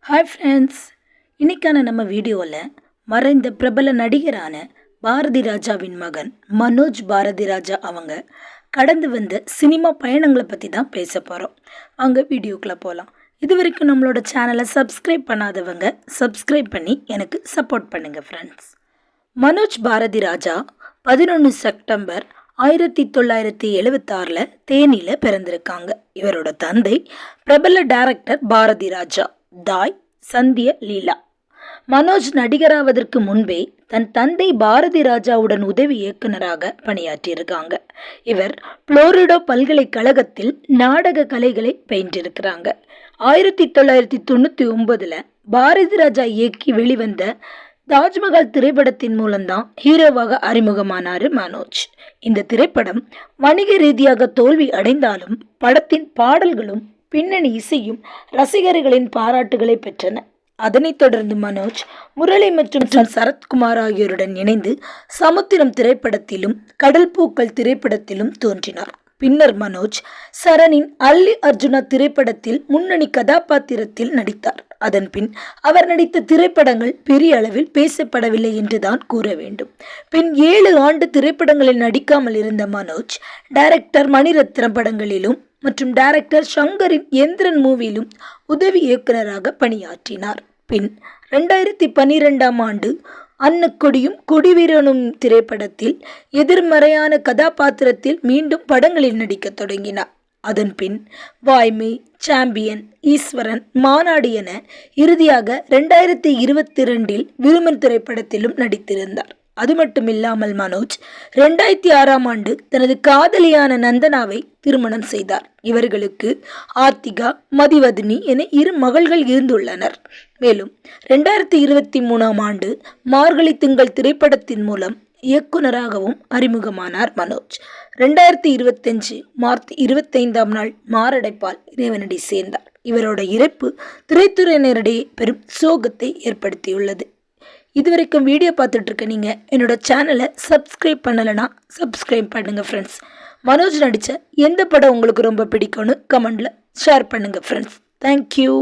Hi friends, இன்றைக்கான நம்ம வீடியோவில் மறைந்த பிரபல நடிகரான பாரதி ராஜாவின் மகன் மனோஜ் பாரதி ராஜா அவங்க கடந்து வந்த சினிமா பயணங்களை பற்றி தான் பேச போகிறோம். அவங்க வீடியோக்குள்ளே போகலாம். இது வரைக்கும் நம்மளோட சேனலை சப்ஸ்கிரைப் பண்ணாதவங்க சப்ஸ்கிரைப் பண்ணி எனக்கு சப்போர்ட் பண்ணுங்கள் ஃப்ரெண்ட்ஸ். மனோஜ் பாரதி ராஜா 11 செப்டம்பர் 1976 தேனியில் பிறந்திருக்காங்க. இவரோட தந்தை பிரபல டைரக்டர் பாரதி ராஜா, தாய் சந்திய லீலா. மனோஜ் நடிகராவதற்கு முன்பே தன் தந்தை பாரதி ராஜாவுடன் உதவி இயக்குனராக பணியாற்றியிருக்காங்க. இவர் புளோரிடோ பல்கலைக்கழகத்தில் நாடக கலைகளை பயின்றிருக்கிறாங்க. 1999 பாரதி ராஜா இயக்கி வெளிவந்த தாஜ்மஹால் திரைப்படத்தின் மூலம்தான் ஹீரோவாக அறிமுகமானார் மனோஜ். இந்த திரைப்படம் வணிக ரீதியாக தோல்வி அடைந்தாலும் படத்தின் பாடல்களும் பின்னணி இசையும் ரசிகர்களின் பாராட்டுகளை பெற்றன. அதனைத் தொடர்ந்து மனோஜ் முரளி மற்றும் சரத்குமார் ஆகியோருடன் இணைந்து சமுத்திரம் திரைப்படத்திலும் கடல் பூக்கள் திரைப்படத்திலும் தோன்றினார். பின்னர் மனோஜ் சரணின் அல்லி அர்ஜுனா திரைப்படத்தில் முன்னணி கதாபாத்திரத்தில் நடித்தார். அதன் பின் அவர் நடித்த திரைப்படங்கள் பெரிய அளவில் பேசப்படவில்லை என்றுதான் கூற வேண்டும். பின் 7 ஆண்டு திரைப்படங்களில் நடிக்காமல் இருந்த மனோஜ் டைரக்டர் மணிரத்னம் படங்களிலும் மற்றும் டைரக்டர் சங்கரின் எந்திரன் மூவிலும் உதவி இயக்குநராக பணியாற்றினார். பின் 2012 ஆண்டு அன்னக்கொடியும் கொடிவீரனும் திரைப்படத்தில் எதிர்மறையான கதாபாத்திரத்தில் மீண்டும் படங்களில் நடிக்க தொடங்கினார். அதன் பின் வாய்மை, சாம்பியன், ஈஸ்வரன், மாநாடு என இறுதியாக 2022 விருமன் திரைப்படத்திலும் நடித்திருந்தார். அது மட்டுமில்லாமல் மனோஜ் 2006 ஆண்டு தனது காதலியான நந்தனாவை திருமணம் செய்தார். இவர்களுக்கு ஆர்த்திகா, மதிவதனி என 2 மகள்கள் இருந்துள்ளனர். மேலும் 2023 ஆண்டு மார்கழி திங்கள் திரைப்படத்தின் மூலம் இயக்குனராகவும் அறிமுகமானார் மனோஜ். 2025 மார்ச் 25 மாரடைப்பால் இறைவனடி சேர்ந்தார். இவரோட இறப்பு திரைத்துறையினரிடையே பெரும் சோகத்தை ஏற்படுத்தியுள்ளது. இதுவரைக்கும் வீடியோ பார்த்துட்டு இருக்க நீங்கள் என்னோட சேனலை சப்ஸ்கிரைப் பண்ணலைன்னா சப்ஸ்கிரைப் பண்ணுங்கள் ஃப்ரெண்ட்ஸ். மனோஜ் நடித்த எந்த படம் உங்களுக்கு ரொம்ப பிடிக்கும்னு கமெண்டில் ஷேர் பண்ணுங்கள் ஃப்ரெண்ட்ஸ். தேங்க்யூ.